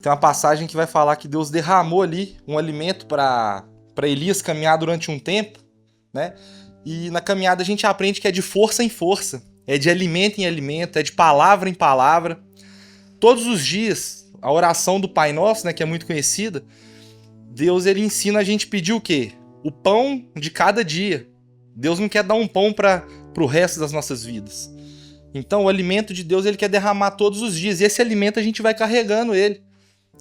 Tem uma passagem que vai falar que Deus derramou ali um alimento para Elias caminhar durante um tempo, né? E na caminhada a gente aprende que é de força em força, é de alimento em alimento, é de palavra em palavra. Todos os dias, a oração do Pai Nosso, né, que é muito conhecida, Deus ele ensina a gente pedir o quê? O pão de cada dia. Deus não quer dar um pão para o resto das nossas vidas. Então o alimento de Deus ele quer derramar todos os dias, e esse alimento a gente vai carregando ele.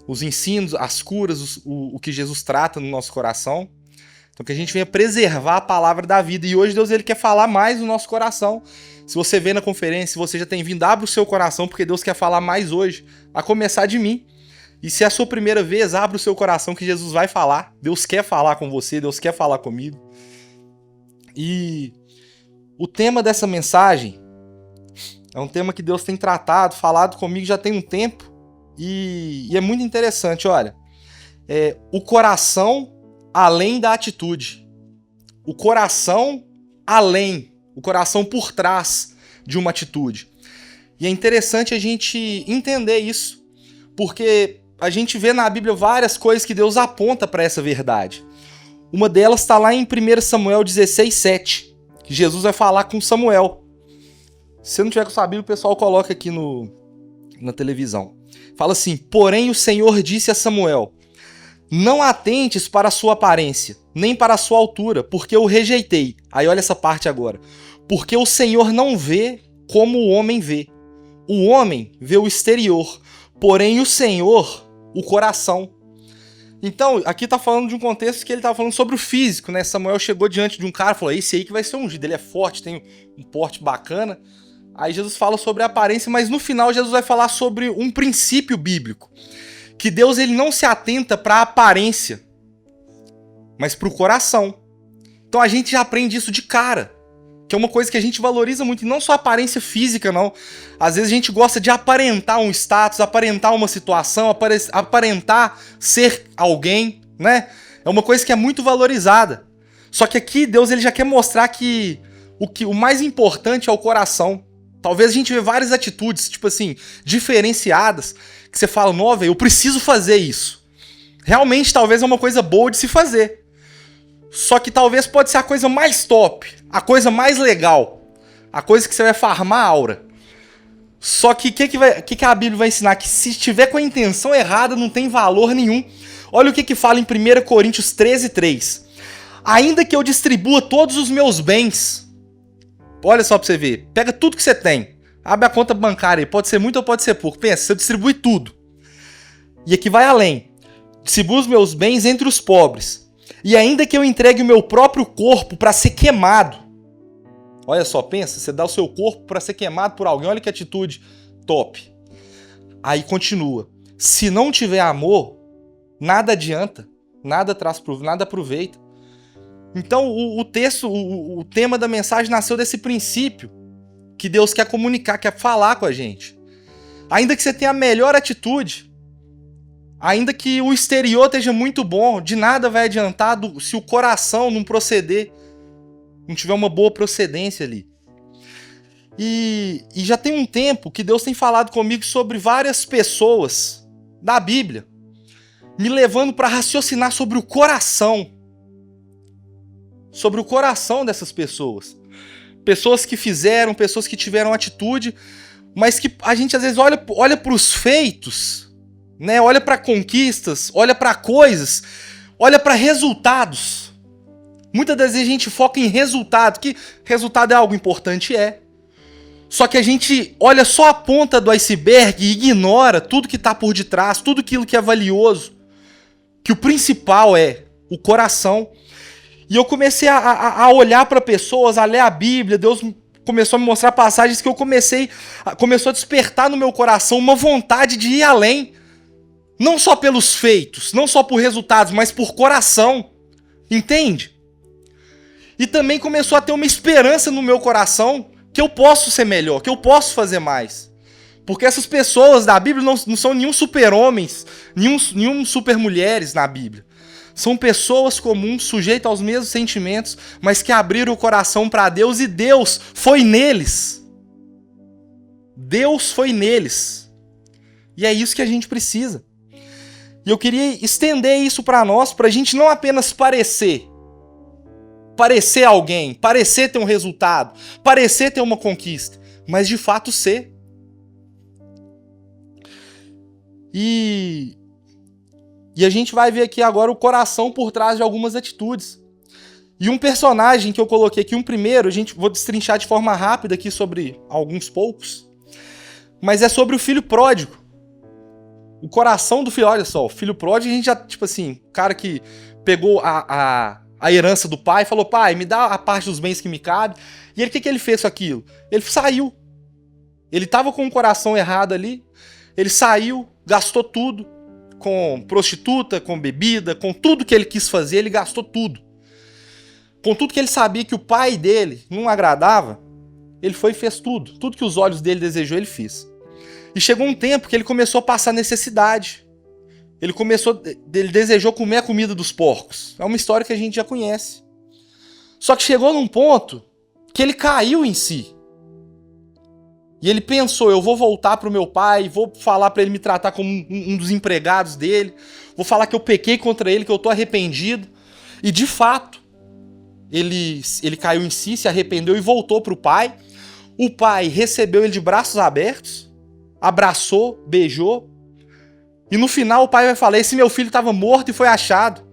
Os ensinos, as curas, o que Jesus trata no nosso coração. Então que a gente venha preservar a palavra da vida. E hoje Deus ele quer falar mais no nosso coração. Se você vê na conferência, se você já tem vindo, abre o seu coração, porque Deus quer falar mais hoje, a começar de mim. E se é a sua primeira vez, abre o seu coração que Jesus vai falar. Deus quer falar com você, Deus quer falar comigo. E o tema dessa mensagem é um tema que Deus tem tratado, falado comigo já tem um tempo. E é muito interessante, olha. O coração além da atitude. O coração além. O coração por trás de uma atitude. E é interessante a gente entender isso. Porque a gente vê na Bíblia várias coisas que Deus aponta para essa verdade. Uma delas está lá em 1 Samuel 16:7. Que Jesus vai falar com Samuel. Se você não tiver com sua Bíblia, o pessoal coloca aqui na televisão. Fala assim: porém o Senhor disse a Samuel: não atentes para a sua aparência, nem para a sua altura, porque eu rejeitei. Aí olha essa parte agora. Porque o Senhor não vê como o homem vê. O homem vê o exterior, porém o Senhor, o coração. Então, aqui tá falando de um contexto que ele tá falando sobre o físico, né? Samuel chegou diante de um cara e falou: esse aí que vai ser ungido, ele é forte, tem um porte bacana. Aí Jesus fala sobre a aparência, mas no final Jesus vai falar sobre um princípio bíblico. Que Deus ele não se atenta para a aparência, mas para o coração. Então a gente já aprende isso de cara. Que é uma coisa que a gente valoriza muito, e não só a aparência física, não. Às vezes a gente gosta de aparentar um status, aparentar uma situação, aparentar ser alguém, né? É uma coisa que é muito valorizada. Só que aqui Deus ele já quer mostrar que o mais importante é o coração. Talvez a gente vê várias atitudes, tipo assim, diferenciadas, que você fala: não, velho, eu preciso fazer isso. Realmente, talvez é uma coisa boa de se fazer. Só que talvez pode ser a coisa mais top, a coisa mais legal, a coisa que você vai farmar a aura. Só que o que a Bíblia vai ensinar? Que se estiver com a intenção errada, não tem valor nenhum. Olha o que fala em 1 Coríntios 13:3. Ainda que eu distribua todos os meus bens... Olha só pra você ver. Pega tudo que você tem. Abre a conta bancária aí. Pode ser muito ou pode ser pouco. Pensa, você distribui tudo. E aqui vai além. Distribuo os meus bens entre os pobres. E ainda que eu entregue o meu próprio corpo para ser queimado. Olha só, pensa. Você dá o seu corpo para ser queimado por alguém. Olha que atitude top. Aí continua. Se não tiver amor, nada adianta. Nada aproveita. Então o texto, o tema da mensagem nasceu desse princípio que Deus quer comunicar, quer falar com a gente. Ainda que você tenha a melhor atitude, ainda que o exterior esteja muito bom, de nada vai adiantar se o coração não proceder, não tiver uma boa procedência ali. E já tem um tempo que Deus tem falado comigo sobre várias pessoas da Bíblia, me levando para raciocinar sobre o coração. Sobre o coração dessas pessoas. Pessoas que fizeram, pessoas que tiveram atitude, mas que a gente às vezes olha para os feitos, né? Olha para conquistas, olha para coisas, olha para resultados. Muitas das vezes a gente foca em resultado, que resultado é algo importante, é. Só que a gente olha só a ponta do iceberg e ignora tudo que está por detrás, tudo aquilo que é valioso. Que o principal é o coração. E eu comecei a olhar para pessoas, a ler a Bíblia. Deus começou a me mostrar passagens que começou a despertar no meu coração uma vontade de ir além. Não só pelos feitos, não só por resultados, mas por coração. Entende? E também começou a ter uma esperança no meu coração que eu posso ser melhor, que eu posso fazer mais. Porque essas pessoas da Bíblia não são nenhum super-homens, nenhum super-mulheres na Bíblia. São pessoas comuns, sujeitas aos mesmos sentimentos, mas que abriram o coração para Deus, e Deus foi neles. Deus foi neles. E é isso que a gente precisa. E eu queria estender isso para nós, para a gente não apenas parecer alguém, parecer ter um resultado, parecer ter uma conquista, mas de fato ser. E a gente vai ver aqui agora o coração por trás de algumas atitudes. E um personagem que eu coloquei aqui, um primeiro, vou destrinchar de forma rápida aqui sobre alguns poucos, mas é sobre o filho pródigo. O coração do filho, olha só, o filho pródigo, a gente já, tipo assim, o cara que pegou a herança do pai e falou, pai, me dá a parte dos bens que me cabe. E ele, o que ele fez com aquilo? Ele saiu. Ele tava com o coração errado ali, ele saiu, gastou tudo, com prostituta, com bebida, com tudo que ele quis fazer, ele gastou tudo. Com tudo que ele sabia que o pai dele não agradava, ele foi e fez tudo. Tudo que os olhos dele desejou, ele fez. E chegou um tempo que ele começou a passar necessidade. Ele desejou comer a comida dos porcos. É uma história que a gente já conhece. Só que chegou num ponto que ele caiu em si. E ele pensou, eu vou voltar pro meu pai, vou falar para ele me tratar como um dos empregados dele, vou falar que eu pequei contra ele, que eu tô arrependido. E de fato, ele caiu em si, se arrependeu e voltou pro pai. O pai recebeu ele de braços abertos, abraçou, beijou. E no final o pai vai falar, esse meu filho estava morto e foi achado.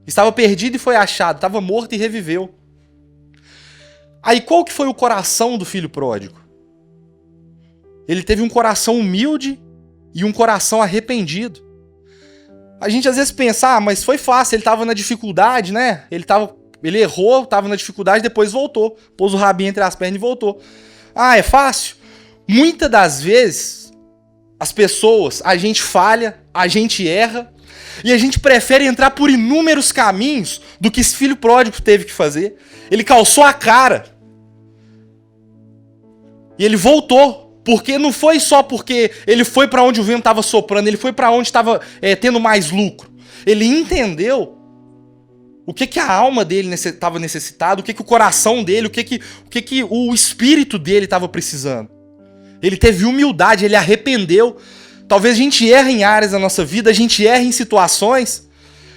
Estava perdido e foi achado, estava morto e reviveu. Aí qual que foi o coração do filho pródigo? Ele teve um coração humilde e um coração arrependido. A gente às vezes pensa, mas foi fácil, ele estava na dificuldade, né? Ele errou, estava na dificuldade, depois voltou. Pôs o rabinho entre as pernas e voltou. É fácil? Muitas das vezes, as pessoas, a gente falha, a gente erra, e a gente prefere entrar por inúmeros caminhos do que esse filho pródigo teve que fazer. Ele calçou a cara. E ele voltou. Porque não foi só porque ele foi para onde o vento estava soprando, ele foi para onde estava tendo mais lucro. Ele entendeu o que a alma dele estava necessitada, o que o coração dele, o que o espírito dele estava precisando. Ele teve humildade, ele arrependeu. Talvez a gente erre em áreas da nossa vida, a gente erre em situações,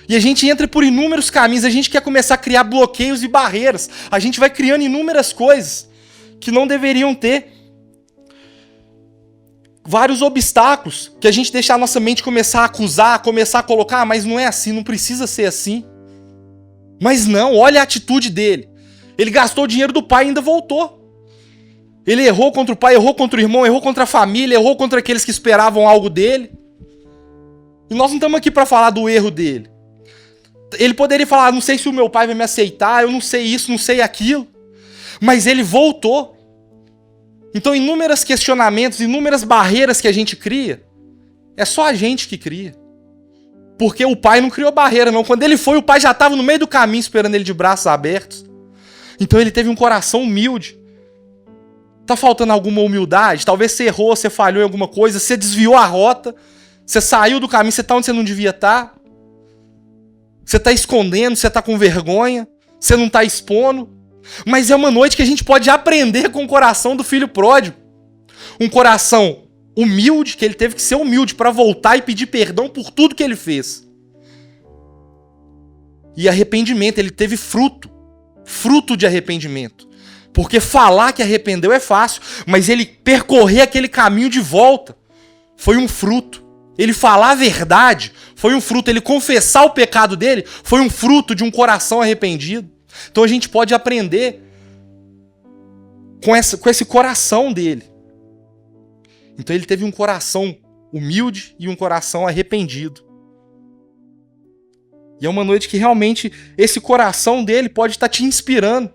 e a gente entra por inúmeros caminhos, a gente quer começar a criar bloqueios e barreiras. A gente vai criando inúmeras coisas que não deveriam ter. Vários obstáculos que a gente deixa a nossa mente começar a acusar, começar a colocar, mas não é assim, não precisa ser assim. Mas não, olha a atitude dele. Ele gastou o dinheiro do pai e ainda voltou. Ele errou contra o pai, errou contra o irmão, errou contra a família, errou contra aqueles que esperavam algo dele. E nós não estamos aqui para falar do erro dele. Ele poderia falar, não sei se o meu pai vai me aceitar, eu não sei isso, não sei aquilo. Mas ele voltou. Então, inúmeros questionamentos, inúmeras barreiras que a gente cria, é só a gente que cria. Porque o pai não criou barreira, não. Quando ele foi, o pai já estava no meio do caminho esperando ele de braços abertos. Então ele teve um coração humilde. Tá faltando alguma humildade? Talvez você errou, você falhou em alguma coisa, você desviou a rota, você saiu do caminho, você tá onde você não devia estar. Você tá escondendo, você tá com vergonha, você não tá expondo. Mas é uma noite que a gente pode aprender com o coração do filho pródigo. Um coração humilde, que ele teve que ser humilde para voltar e pedir perdão por tudo que ele fez. E arrependimento, ele teve fruto de arrependimento. Porque falar que arrependeu é fácil, mas ele percorrer aquele caminho de volta foi um fruto. Ele falar a verdade foi um fruto. Ele confessar o pecado dele foi um fruto de um coração arrependido. Então a gente pode aprender com esse coração dele. Então ele teve um coração humilde e um coração arrependido. E é uma noite que realmente esse coração dele pode estar te inspirando.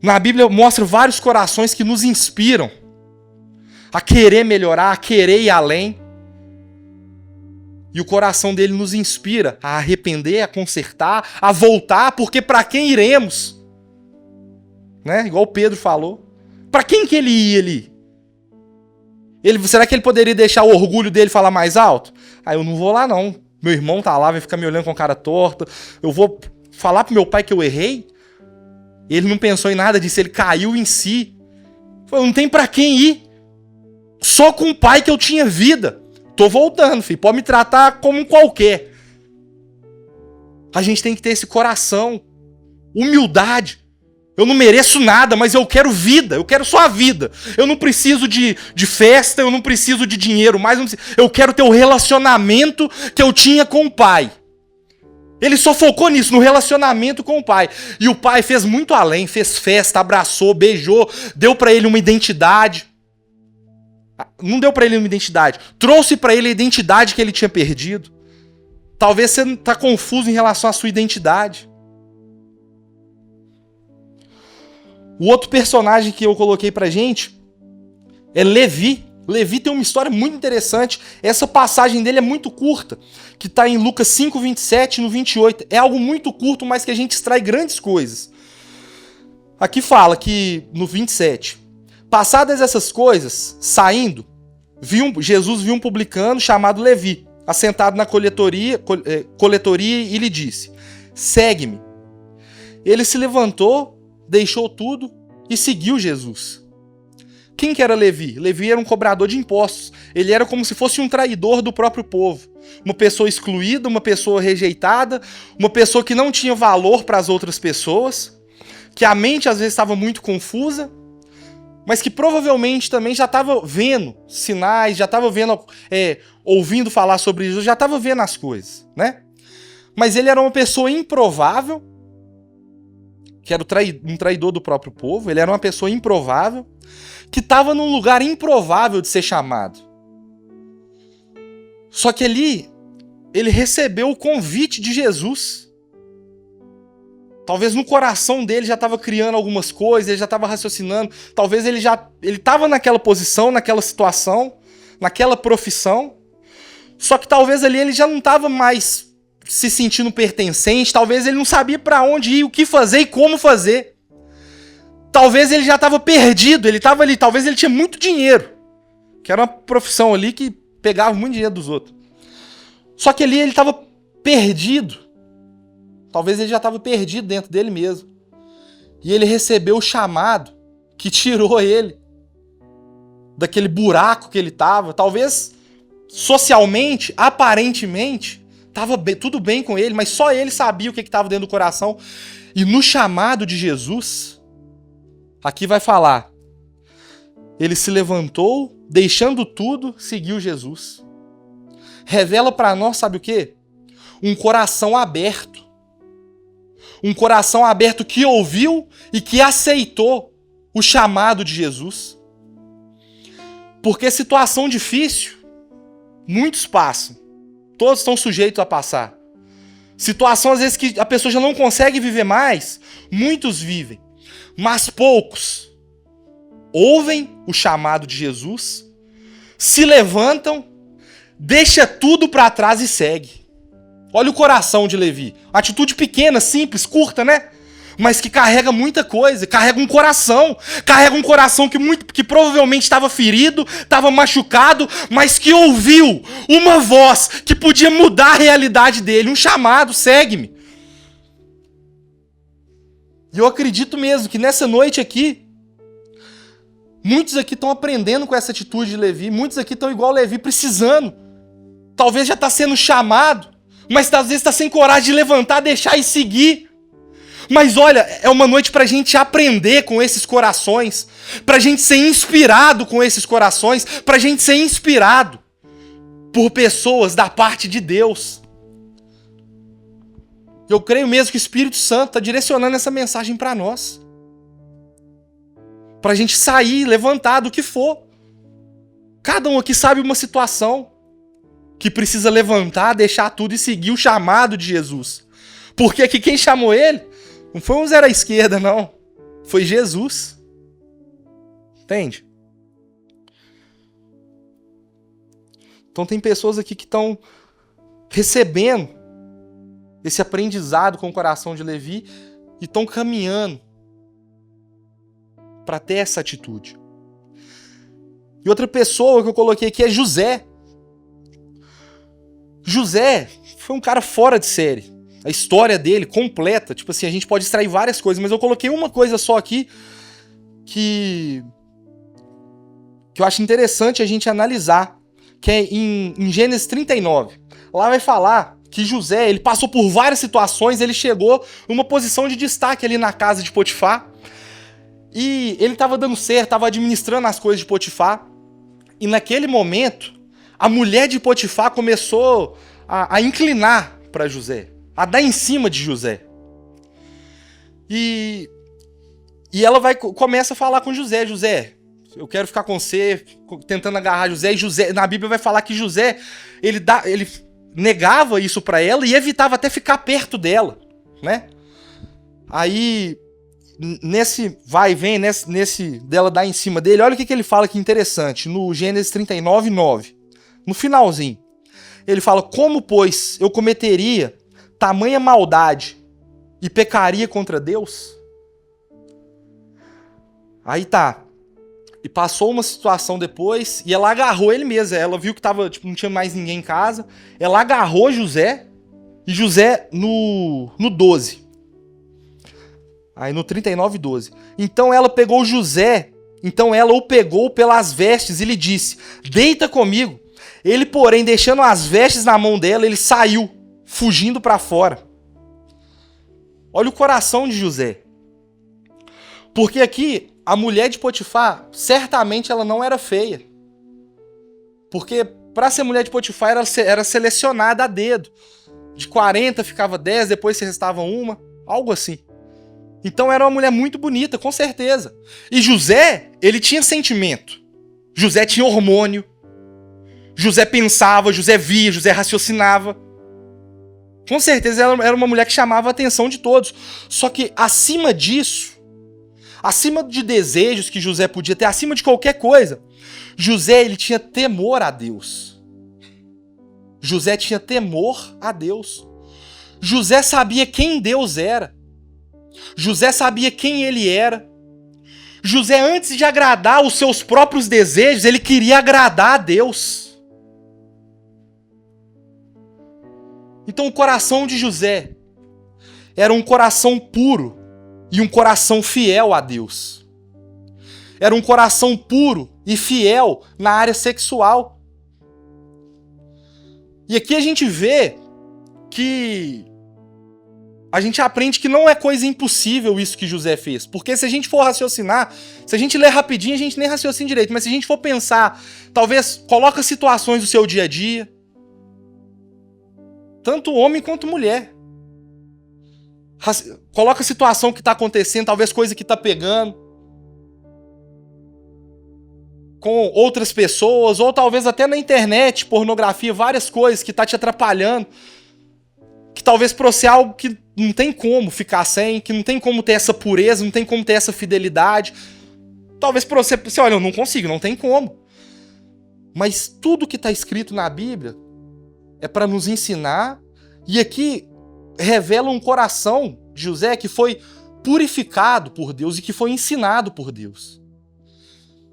Na Bíblia mostra vários corações que nos inspiram a querer melhorar, a querer ir além. E o coração dele nos inspira a arrepender, a consertar, a voltar, porque para quem iremos? Né? Igual o Pedro falou. Para quem que ele ia ali? Será que ele poderia deixar o orgulho dele falar mais alto? Eu não vou lá não. Meu irmão tá lá, vai ficar me olhando com a cara torta. Eu vou falar pro meu pai que eu errei? Ele não pensou em nada disso, ele caiu em si. Falou, não tem para quem ir. Só com o pai que eu tinha vida. Tô voltando, filho. Pode me tratar como um qualquer. A gente tem que ter esse coração. Humildade. Eu não mereço nada, mas eu quero vida. Eu quero só a vida. Eu não preciso de festa, eu não preciso de dinheiro mais. Eu quero ter o relacionamento que eu tinha com o pai. Ele só focou nisso, no relacionamento com o pai. E o pai fez muito além, fez festa, abraçou, beijou, deu pra ele uma identidade. Não deu pra ele uma identidade, trouxe pra ele a identidade que ele tinha perdido. Talvez você tá confuso em relação à sua identidade. O outro personagem que eu coloquei pra gente é Levi. Levi tem uma história muito interessante. Essa passagem dele é muito curta, que está em Lucas 5, 27 e no 28. É algo muito curto, mas que a gente extrai grandes coisas. Aqui fala que, no 27, passadas essas coisas, saindo, Jesus viu um publicano chamado Levi, assentado na coletoria e lhe disse: segue-me. Ele se levantou, deixou tudo e seguiu Jesus. Quem que era Levi? Levi era um cobrador de impostos. Ele era como se fosse um traidor do próprio povo. Uma pessoa excluída, uma pessoa rejeitada, uma pessoa que não tinha valor para as outras pessoas, que a mente às vezes estava muito confusa, mas que provavelmente também já estava vendo sinais, já estava vendo, ouvindo falar sobre Jesus, já estava vendo as coisas, né? Mas ele era uma pessoa improvável, que era um traidor do próprio povo. Ele era uma pessoa improvável, que estava num lugar improvável de ser chamado. Só que ali, ele recebeu o convite de Jesus. Talvez no coração dele já estava criando algumas coisas, ele já estava raciocinando. Talvez ele estava naquela posição, naquela situação, naquela profissão. Só que talvez ali ele já não estava mais se sentindo pertencente. Talvez ele não sabia para onde ir, o que fazer e como fazer. Talvez ele já estava perdido, ele estava ali, talvez ele tinha muito dinheiro, que era uma profissão ali que pegava muito dinheiro dos outros. Só que ali ele estava perdido. Talvez ele já estava perdido dentro dele mesmo. E ele recebeu o chamado que tirou ele daquele buraco que ele estava. Talvez socialmente, aparentemente, estava tudo bem com ele, mas só ele sabia o que estava dentro do coração. E no chamado de Jesus, aqui vai falar, ele se levantou, deixando tudo, seguiu Jesus. Revela para nós, sabe o quê? Um coração aberto. Um coração aberto que ouviu e que aceitou o chamado de Jesus. Porque situação difícil, muitos passam. Todos estão sujeitos a passar. Situação, às vezes, que a pessoa já não consegue viver mais, muitos vivem. Mas poucos ouvem o chamado de Jesus, se levantam, deixa tudo para trás e segue. Olha o coração de Levi. Atitude pequena, simples, curta, né? Mas que carrega muita coisa, carrega um coração que provavelmente estava ferido, estava machucado, mas que ouviu uma voz que podia mudar a realidade dele, um chamado: segue-me. E eu acredito mesmo que nessa noite aqui, muitos aqui estão aprendendo com essa atitude de Levi, muitos aqui estão igual Levi, precisando. Talvez já está sendo chamado, mas às vezes está sem coragem de levantar, deixar e seguir. Mas olha, é uma noite para a gente aprender com esses corações, para a gente ser inspirado com esses corações, para a gente ser inspirado por pessoas da parte de Deus. Eu creio mesmo que o Espírito Santo está direcionando essa mensagem para nós. Para a gente sair, levantar do que for. Cada um aqui sabe uma situação que precisa levantar, deixar tudo e seguir o chamado de Jesus. Porque aqui quem chamou ele não foi um zero à esquerda, não. Foi Jesus. Entende? Então tem pessoas aqui que estão recebendo esse aprendizado com o coração de Levi e estão caminhando para ter essa atitude. E outra pessoa que eu coloquei aqui é José. José foi um cara fora de série. A história dele completa, tipo assim, a gente pode extrair várias coisas, mas eu coloquei uma coisa só aqui que eu acho interessante a gente analisar, que é em Gênesis 39. Lá vai falar que José, ele passou por várias situações, ele chegou numa posição de destaque ali na casa de Potifar, e ele estava dando certo, estava administrando as coisas de Potifar, e naquele momento, a mulher de Potifar começou a inclinar para José, a dar em cima de José. E ela começa a falar com José: José, eu quero ficar com você, tentando agarrar José. E José, na Bíblia vai falar que José, ele negava isso para ela e evitava até ficar perto dela, né? Aí, nesse vai e vem, nesse dela dar em cima dele, olha o que ele fala que interessante, no Gênesis 39, 9. No finalzinho, ele fala: como, pois, eu cometeria tamanha maldade e pecaria contra Deus? Aí tá. E passou uma situação depois, e ela agarrou ele mesmo. Ela viu que tava, não tinha mais ninguém em casa. Ela agarrou José, e José no 12. Aí no 39, 12. Então ela pegou José, então ela o pegou pelas vestes e lhe disse: deita comigo. Ele, porém, deixando as vestes na mão dela, ele saiu, fugindo para fora. Olha o coração de José. Porque aqui, a mulher de Potifar, certamente ela não era feia. Porque para ser mulher de Potifar, ela era selecionada a dedo. De 40 ficava 10, depois se restava uma, algo assim. Então era uma mulher muito bonita, com certeza. E José, ele tinha sentimento. José tinha hormônio. José pensava, José via, José raciocinava. Com certeza ela era uma mulher que chamava a atenção de todos. Só que acima disso, acima de desejos que José podia ter, acima de qualquer coisa, José, ele tinha temor a Deus. José tinha temor a Deus. José sabia quem Deus era. José sabia quem ele era. José, antes de agradar os seus próprios desejos, ele queria agradar a Deus. Então o coração de José era um coração puro e um coração fiel a Deus. Era um coração puro e fiel na área sexual. E aqui a gente vê que a gente aprende que não é coisa impossível isso que José fez. Porque se a gente for raciocinar, se a gente ler rapidinho, a gente nem raciocina direito. Mas se a gente for pensar, talvez coloca situações do seu dia a dia, tanto homem quanto mulher. Coloca a situação que está acontecendo, talvez coisa que está pegando com outras pessoas, ou talvez até na internet, pornografia, várias coisas que está te atrapalhando, que talvez para você é algo que não tem como ficar sem, que não tem como ter essa pureza, não tem como ter essa fidelidade. Talvez para você olha, eu não consigo, não tem como. Mas tudo que está escrito na Bíblia é para nos ensinar, e aqui revela um coração de José que foi purificado por Deus e que foi ensinado por Deus.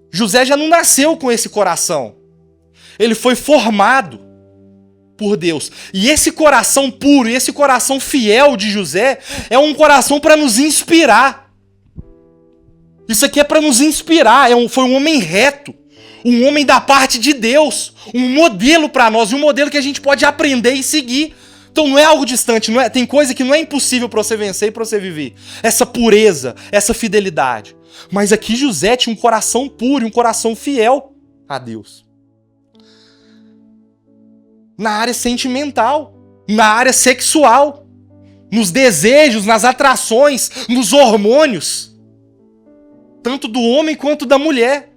José já não nasceu com esse coração. Ele foi formado por Deus. E esse coração puro e esse coração fiel de José é um coração para nos inspirar. Isso aqui é para nos inspirar. Foi um homem reto. Um homem da parte de Deus. Um modelo para nós. E um modelo que a gente pode aprender e seguir. Então não é algo distante. Tem coisa que não é impossível para você vencer e para você viver. Essa pureza, essa fidelidade. Mas aqui José tinha um coração puro e um coração fiel a Deus. Na área sentimental, na área sexual, nos desejos, nas atrações, nos hormônios, tanto do homem quanto da mulher.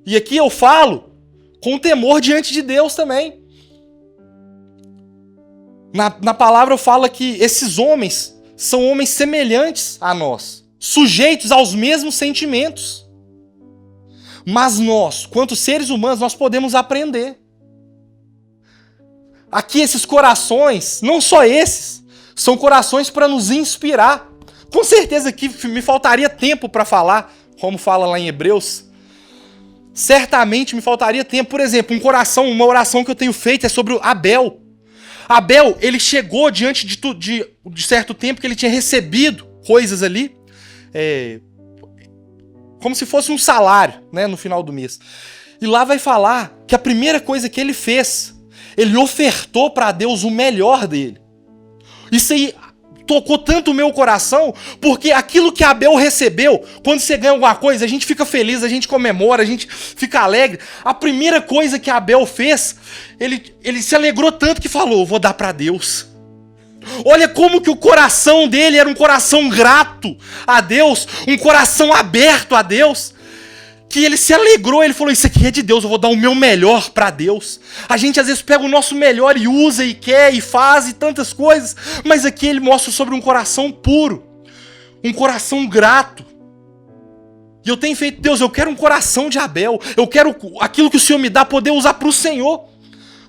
E aqui eu falo com temor diante de Deus também. Na palavra eu falo que esses homens são homens semelhantes a nós, sujeitos aos mesmos sentimentos. Mas nós, quanto seres humanos, nós podemos aprender. Aqui esses corações, não só esses, são corações para nos inspirar. Com certeza que me faltaria tempo para falar, como fala lá em Hebreus. Certamente me faltaria tempo. Por exemplo, uma oração que eu tenho feito é sobre Abel. Abel, ele chegou diante de certo tempo que ele tinha recebido coisas ali, como se fosse um salário, né, no final do mês. E lá vai falar que a primeira coisa que ele fez, ele ofertou para Deus o melhor dele. Isso aí tocou tanto o meu coração, porque aquilo que Abel recebeu, quando você ganha alguma coisa, a gente fica feliz, a gente comemora, a gente fica alegre. A primeira coisa que Abel fez, ele se alegrou tanto que falou, vou dar para Deus. Olha como que o coração dele era um coração grato a Deus, um coração aberto a Deus, que ele se alegrou, ele falou, isso aqui é de Deus, eu vou dar o meu melhor para Deus. A gente às vezes pega o nosso melhor e usa e quer e faz e tantas coisas, mas aqui ele mostra sobre um coração puro, um coração grato. E eu tenho feito, Deus, eu quero um coração de Abel, eu quero aquilo que o Senhor me dá poder usar para o Senhor.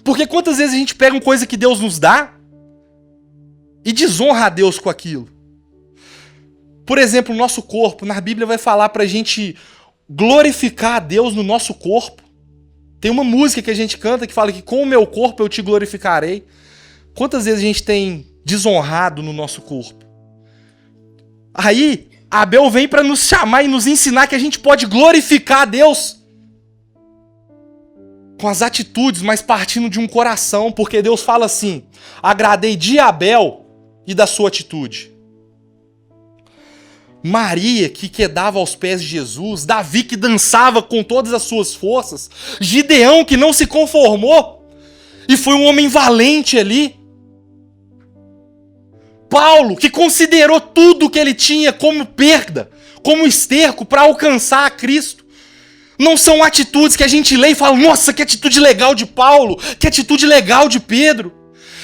Porque quantas vezes a gente pega uma coisa que Deus nos dá e desonra a Deus com aquilo? Por exemplo, o nosso corpo, na Bíblia vai falar pra gente glorificar a Deus no nosso corpo. Tem uma música que a gente canta que fala que com o meu corpo eu te glorificarei. Quantas vezes a gente tem desonrado no nosso corpo? Aí, Abel vem para nos chamar e nos ensinar que a gente pode glorificar a Deus com as atitudes, mas partindo de um coração, porque Deus fala assim, agradei de Abel e da sua atitude. Maria, que quedava aos pés de Jesus, Davi, que dançava com todas as suas forças, Gideão, que não se conformou e foi um homem valente ali, Paulo, que considerou tudo que ele tinha como perda, como esterco para alcançar a Cristo. Não são atitudes que a gente lê e fala, nossa, que atitude legal de Paulo, que atitude legal de Pedro.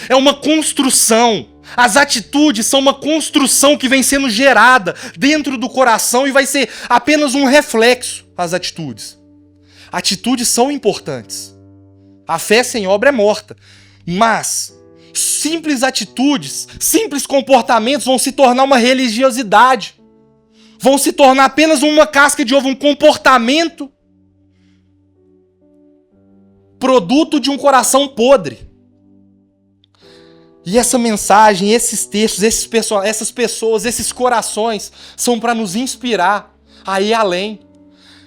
É uma construção. As atitudes são uma construção que vem sendo gerada dentro do coração e vai ser apenas um reflexo as atitudes. Atitudes são importantes. A fé sem obra é morta. Mas simples atitudes, simples comportamentos vão se tornar uma religiosidade. Vão se tornar apenas uma casca de ovo, um comportamento produto de um coração podre. E essa mensagem, esses textos, essas pessoas, esses corações são para nos inspirar a ir além.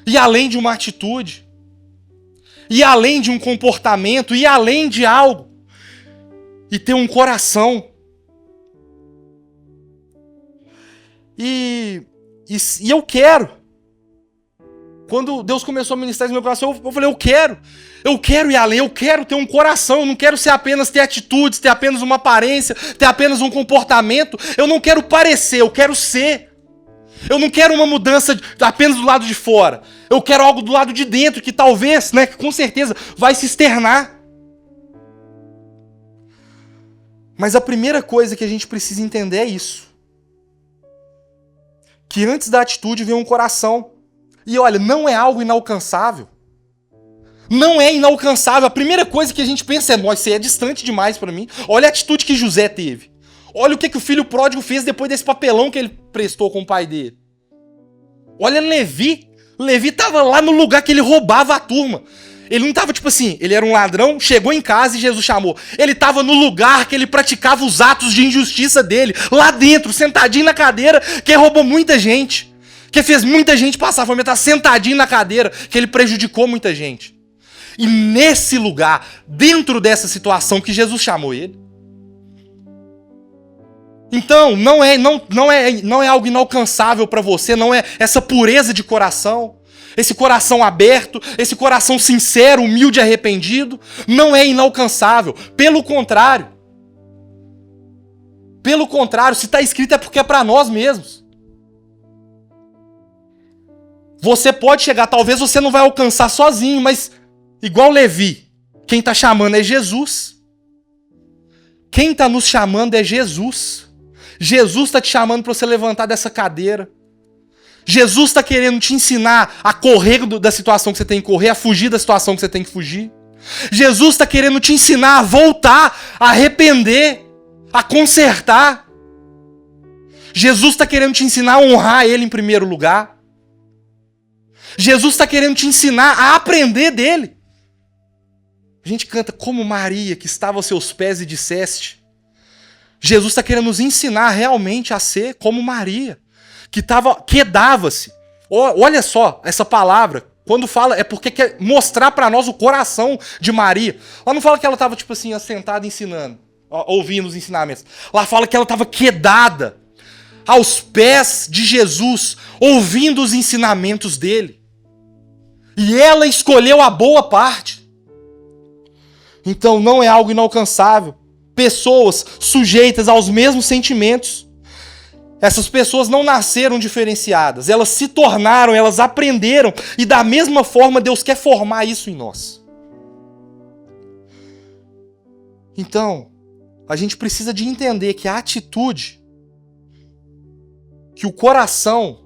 E além de uma atitude. E além de um comportamento. E além de algo. E ter um coração. E eu quero. Quando Deus começou a ministrar isso no meu coração, eu falei, eu quero ir além, eu quero ter um coração, eu não quero ser apenas ter atitudes, ter apenas uma aparência, ter apenas um comportamento, eu não quero parecer, eu quero ser. Eu não quero uma mudança apenas do lado de fora, eu quero algo do lado de dentro, que talvez, que com certeza vai se externar. Mas a primeira coisa que a gente precisa entender é isso. Que antes da atitude vem um coração. E olha, não é algo inalcançável. Não é inalcançável. A primeira coisa que a gente pensa é, nossa, isso aí é distante demais para mim. Olha a atitude que José teve. Olha o que o filho pródigo fez depois desse papelão que ele prestou com o pai dele. Olha Levi. Levi estava lá no lugar que ele roubava a turma. Ele não estava tipo assim, ele era um ladrão, chegou em casa e Jesus chamou. Ele estava no lugar que ele praticava os atos de injustiça dele. Lá dentro, sentadinho na cadeira, que roubou muita gente. Que fez muita gente passar fome, tá sentadinho na cadeira, que ele prejudicou muita gente. E nesse lugar, dentro dessa situação que Jesus chamou ele. Então, não é algo inalcançável para você, não é essa pureza de coração, esse coração aberto, esse coração sincero, humilde e arrependido, não é inalcançável. Pelo contrário, se está escrito é porque é para nós mesmos. Você pode chegar, talvez você não vai alcançar sozinho, mas igual Levi, quem está chamando é Jesus. Quem está nos chamando é Jesus. Jesus está te chamando para você levantar dessa cadeira. Jesus está querendo te ensinar a correr da situação que você tem que correr, a fugir da situação que você tem que fugir. Jesus está querendo te ensinar a voltar, a arrepender, a consertar. Jesus está querendo te ensinar a honrar Ele em primeiro lugar. Jesus está querendo te ensinar a aprender dele. A gente canta como Maria, que estava aos seus pés e disseste. Jesus está querendo nos ensinar realmente a ser como Maria, que quedava-se. Olha só essa palavra, Quando fala, é porque quer mostrar pra nós o coração de Maria. Lá não fala que ela tava, tipo assim, assentada ensinando, ouvindo os ensinamentos. Lá fala que ela tava quedada aos pés de Jesus, ouvindo os ensinamentos dele. E ela escolheu a boa parte. Então não é algo inalcançável. Pessoas sujeitas aos mesmos sentimentos. Essas pessoas não nasceram diferenciadas. Elas se tornaram, elas aprenderam. E da mesma forma Deus quer formar isso em nós. Então, a gente precisa de entender que a atitude, que o coração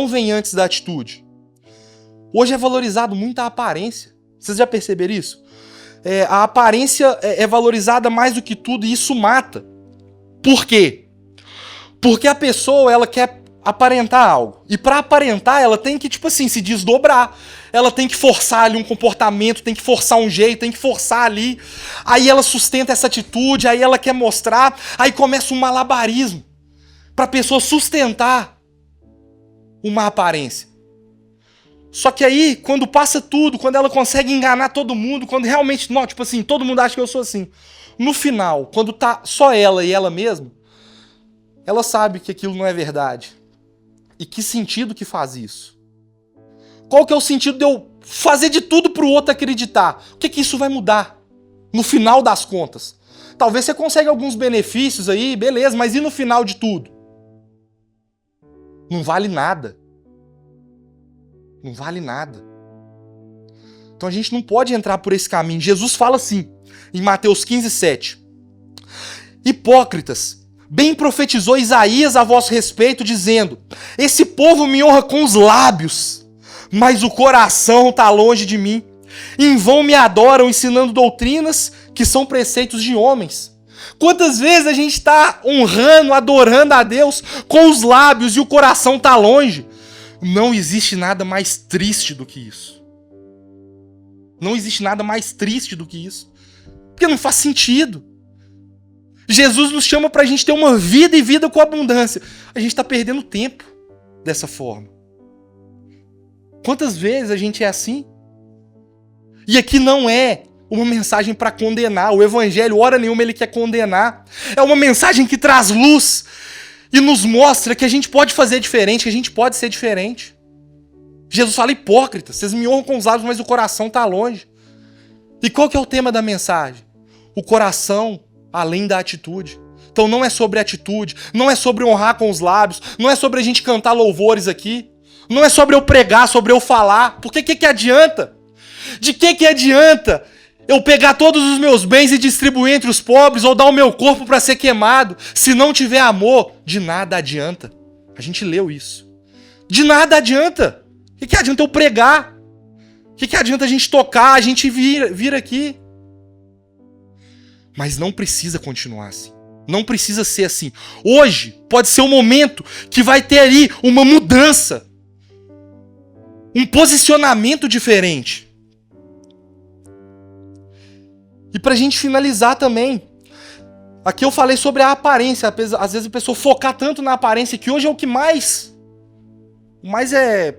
vem antes da atitude. Hoje é valorizado muito a aparência. Vocês já perceberam isso? A aparência é valorizada mais do que tudo e isso mata. Por quê? Porque a pessoa, ela quer aparentar algo. E para aparentar, ela tem que, tipo assim, se desdobrar. Ela tem que forçar ali um comportamento, tem que forçar um jeito, tem que forçar ali. Aí ela sustenta essa atitude, aí ela quer mostrar, aí começa um malabarismo para a pessoa sustentar uma aparência. Só que aí, quando passa tudo, quando ela consegue enganar todo mundo, quando realmente, não, tipo assim, todo mundo acha que eu sou assim. No final, quando tá só ela e ela mesma, ela sabe que aquilo não é verdade. E que sentido que faz isso? Qual que é o sentido de eu fazer de tudo pro outro acreditar? O que isso vai mudar? No final das contas. Talvez você consiga alguns benefícios aí, beleza, mas e no final de tudo? Não vale nada. Não vale nada. Então a gente não pode entrar por esse caminho. Jesus fala assim, em Mateus 15:7. Hipócritas, bem profetizou Isaías a vosso respeito, dizendo: esse povo me honra com os lábios, mas o coração está longe de mim. Em vão me adoram, ensinando doutrinas que são preceitos de homens. Quantas vezes a gente está honrando, adorando a Deus com os lábios e o coração está longe? Não existe nada mais triste do que isso. Não existe nada mais triste do que isso. Porque não faz sentido. Jesus nos chama para a gente ter uma vida e vida com abundância. A gente está perdendo tempo dessa forma. Quantas vezes a gente é assim? E aqui não é uma mensagem para condenar. O evangelho, hora nenhuma, ele quer condenar. É uma mensagem que traz luz e nos mostra que a gente pode fazer diferente, que a gente pode ser diferente. Jesus fala: hipócritas, vocês me honram com os lábios, mas o coração está longe. E qual que é o tema da mensagem? O coração além da atitude. Então não é sobre atitude, não é sobre honrar com os lábios, não é sobre a gente cantar louvores aqui, não é sobre eu pregar, sobre eu falar. Porque que adianta? De que adianta eu pegar todos os meus bens e distribuir entre os pobres ou dar o meu corpo para ser queimado? Se não tiver amor, de nada adianta. A gente leu isso. De nada adianta. O que adianta eu pregar? O que adianta a gente tocar, a gente vir aqui? Mas não precisa continuar assim. Não precisa ser assim. Hoje pode ser o momento que vai ter ali uma mudança. Um posicionamento diferente. E pra gente finalizar também, aqui eu falei sobre a aparência. Às vezes a pessoa focar tanto na aparência, que hoje é o que mais é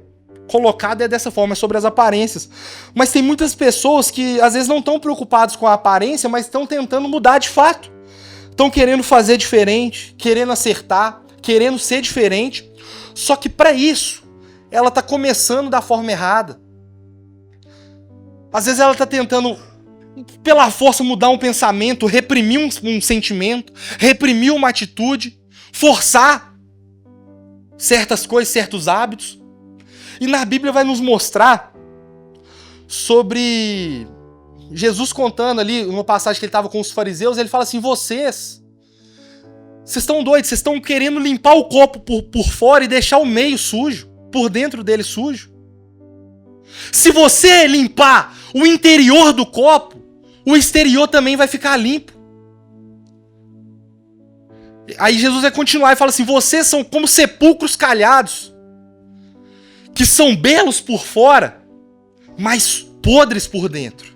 colocado é dessa forma, é sobre as aparências. Mas tem muitas pessoas que às vezes não estão preocupadas com a aparência, mas estão tentando mudar de fato. Estão querendo fazer diferente, querendo acertar, querendo ser diferente. Só que para isso, ela está começando da forma errada. Às vezes ela está tentando, pela força, mudar um pensamento, reprimir um sentimento, reprimir uma atitude, forçar certas coisas, certos hábitos. E na Bíblia vai nos mostrar sobre Jesus contando ali, numa passagem que ele estava com os fariseus, ele fala assim: vocês estão doidos, vocês estão querendo limpar o copo por fora e deixar o meio sujo, por dentro dele sujo. Se você limpar o interior do copo, o exterior também vai ficar limpo. Aí Jesus vai continuar e fala assim: vocês são como sepulcros calhados, que são belos por fora, mas podres por dentro.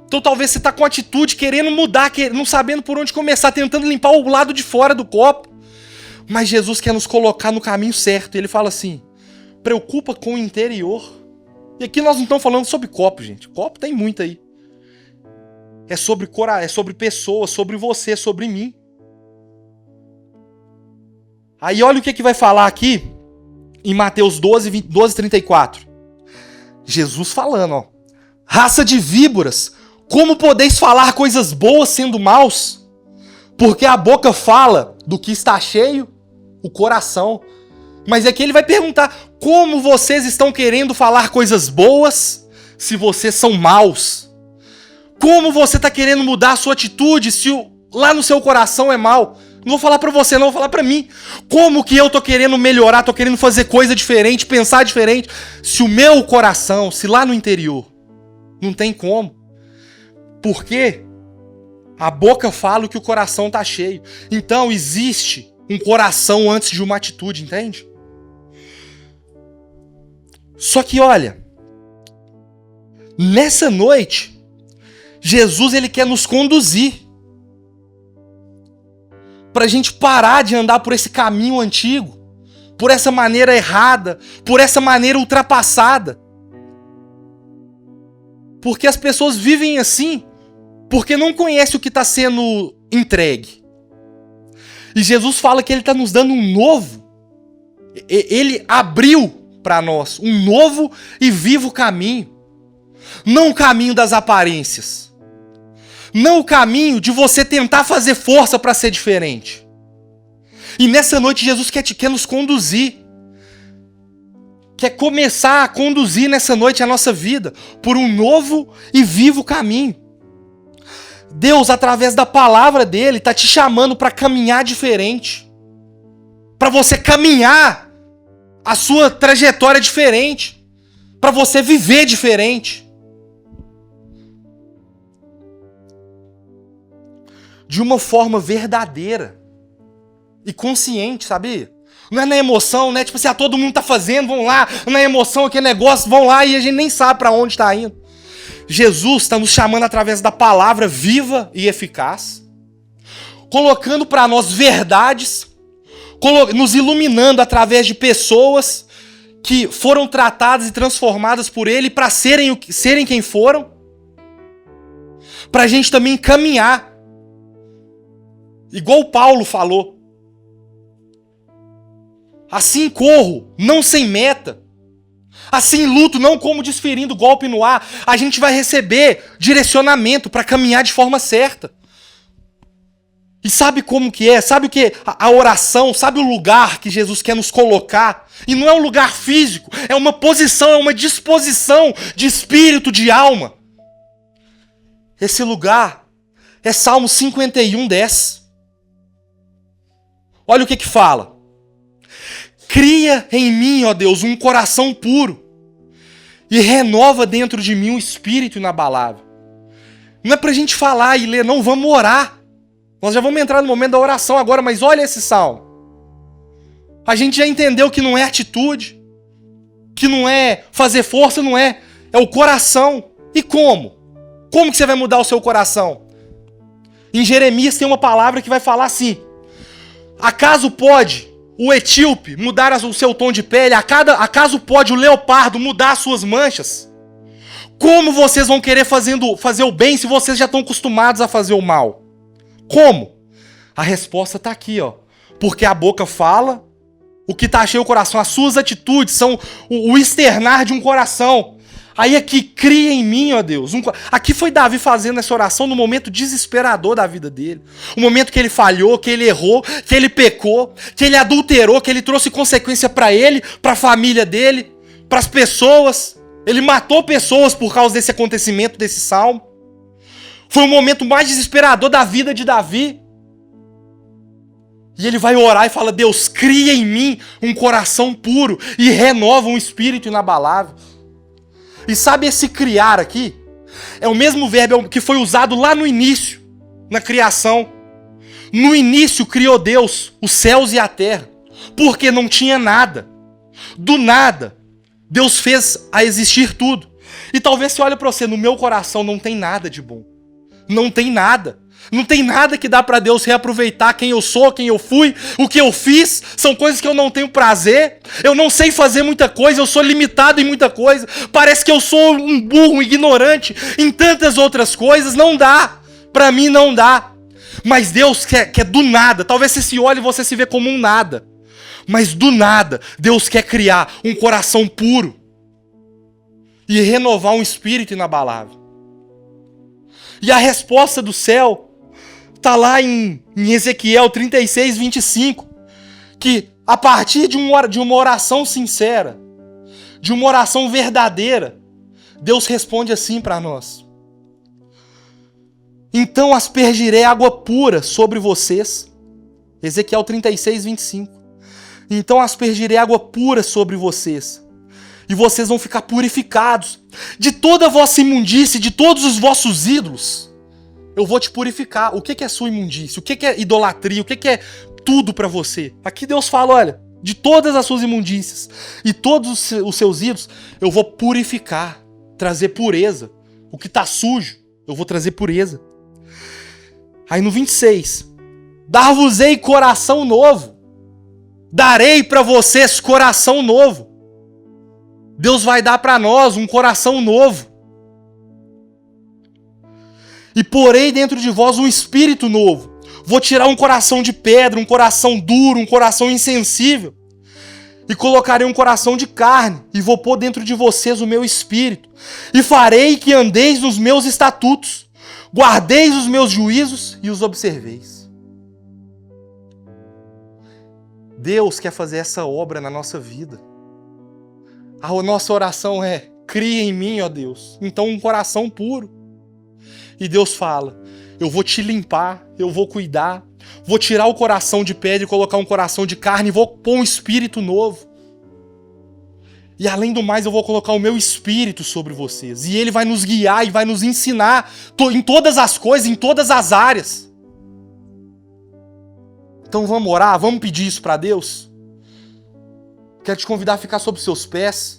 Então talvez você está com atitude, querendo mudar, não sabendo por onde começar, tentando limpar o lado de fora do copo. Mas Jesus quer nos colocar no caminho certo. E ele fala assim: preocupa com o interior. E aqui nós não estamos falando sobre copo, gente. Copo tem muito aí. É sobre pessoas, sobre você, sobre mim. Aí olha o que vai falar aqui em Mateus 12:34. Jesus falando, ó. Raça de víboras, como podeis falar coisas boas sendo maus? Porque a boca fala do que está cheio, o coração. Mas aqui ele vai perguntar, como vocês estão querendo falar coisas boas se vocês são maus? Como você está querendo mudar a sua atitude se lá no seu coração é mal? Não vou falar pra você, não, vou falar pra mim. Como que eu tô querendo melhorar, tô querendo fazer coisa diferente, pensar diferente, se o meu coração, se lá no interior, não tem como. Por quê? A boca fala que o coração tá cheio. Então existe um coração antes de uma atitude, entende? Só que olha, nessa noite, Jesus ele quer nos conduzir pra gente parar de andar por esse caminho antigo, por essa maneira errada, por essa maneira ultrapassada. Porque as pessoas vivem assim, porque não conhecem o que está sendo entregue. E Jesus fala que ele está nos dando um novo. Ele abriu para nós um novo e vivo caminho. Não o caminho das aparências. Não o caminho de você tentar fazer força para ser diferente. E nessa noite Jesus quer nos conduzir. Quer começar a conduzir nessa noite a nossa vida por um novo e vivo caminho. Deus, através da palavra dele, está te chamando para caminhar diferente. Para você caminhar a sua trajetória diferente. Para você viver diferente. De uma forma verdadeira e consciente, sabia? Não é na emoção, né? Tipo assim, todo mundo tá fazendo, vão lá. Na emoção, aquele negócio, vão lá e a gente nem sabe para onde está indo. Jesus está nos chamando através da palavra viva e eficaz, colocando para nós verdades, nos iluminando através de pessoas que foram tratadas e transformadas por Ele para serem quem foram, para a gente também caminhar, igual Paulo falou. Assim corro, não sem meta. Assim luto, não como desferindo golpe no ar. A gente vai receber direcionamento para caminhar de forma certa. E sabe como que é? Sabe o que? A oração, sabe o lugar que Jesus quer nos colocar? E não é um lugar físico, é uma posição, é uma disposição de espírito, de alma. Esse lugar é Salmo 51:10. Olha o que fala. Cria em mim, ó Deus, um coração puro e renova dentro de mim um espírito inabalável. Não é pra gente falar e ler, não, vamos orar. Nós já vamos entrar no momento da oração agora, mas olha esse salmo. A gente já entendeu que não é atitude, que não é fazer força, não é. É o coração. E como? Como que você vai mudar o seu coração? Em Jeremias tem uma palavra que vai falar assim. Acaso pode o etíope mudar o seu tom de pele? Acaso pode o leopardo mudar as suas manchas? Como vocês vão querer fazer o bem se vocês já estão acostumados a fazer o mal? Como? A resposta está aqui, ó. Porque a boca fala, o que está cheio o coração, as suas atitudes são o externar de um coração. Aí aqui, cria em mim, ó Deus. Aqui foi Davi fazendo essa oração no momento desesperador da vida dele. O momento que ele falhou, que ele errou, que ele pecou, que ele adulterou, que ele trouxe consequência para ele, para a família dele, para as pessoas. Ele matou pessoas por causa desse acontecimento, desse salmo. Foi o momento mais desesperador da vida de Davi. E ele vai orar e fala, Deus, cria em mim um coração puro e renova um espírito inabalável. E sabe esse criar aqui? É o mesmo verbo que foi usado lá no início, na criação. No início criou Deus os céus e a terra, porque não tinha nada. Do nada, Deus fez a existir tudo. E talvez você olhe para você, no meu coração não tem nada de bom. Não tem nada. Não tem nada que dá para Deus reaproveitar quem eu sou, quem eu fui, o que eu fiz. São coisas que eu não tenho prazer. Eu não sei fazer muita coisa, eu sou limitado em muita coisa. Parece que eu sou um burro, um ignorante em tantas outras coisas. Não dá. Para mim não dá. Mas Deus quer do nada. Talvez você se olhe e você se vê como um nada. Mas do nada, Deus quer criar um coração puro e renovar um espírito inabalável. E a resposta do céu está lá em Ezequiel 36, 25, que a partir de uma oração sincera, de uma oração verdadeira, Deus responde assim para nós: então aspergirei água pura sobre vocês. Ezequiel 36, 25. Então aspergirei água pura sobre vocês, e vocês vão ficar purificados de toda a vossa imundície, de todos os vossos ídolos. Eu vou te purificar. O que é sua imundície? O que é idolatria? O que é tudo para você? Aqui Deus fala, olha, de todas as suas imundícias e todos os seus ídolos, eu vou purificar, trazer pureza. O que está sujo, eu vou trazer pureza. Aí no 26, dar-vos-ei coração novo. Darei para vocês coração novo. Deus vai dar para nós um coração novo. E porei dentro de vós um espírito novo. Vou tirar um coração de pedra, um coração duro, um coração insensível. E colocarei um coração de carne. E vou pôr dentro de vocês o meu espírito. E farei que andeis nos meus estatutos. Guardeis os meus juízos e os observeis. Deus quer fazer essa obra na nossa vida. A nossa oração é: cria em mim, ó Deus, então um coração puro. E Deus fala: eu vou te limpar, eu vou cuidar, vou tirar o coração de pedra e colocar um coração de carne, e vou pôr um espírito novo. E além do mais, eu vou colocar o meu espírito sobre vocês. E ele vai nos guiar e vai nos ensinar em todas as coisas, em todas as áreas. Então vamos orar, vamos pedir isso para Deus? Quero te convidar a ficar sobre seus pés.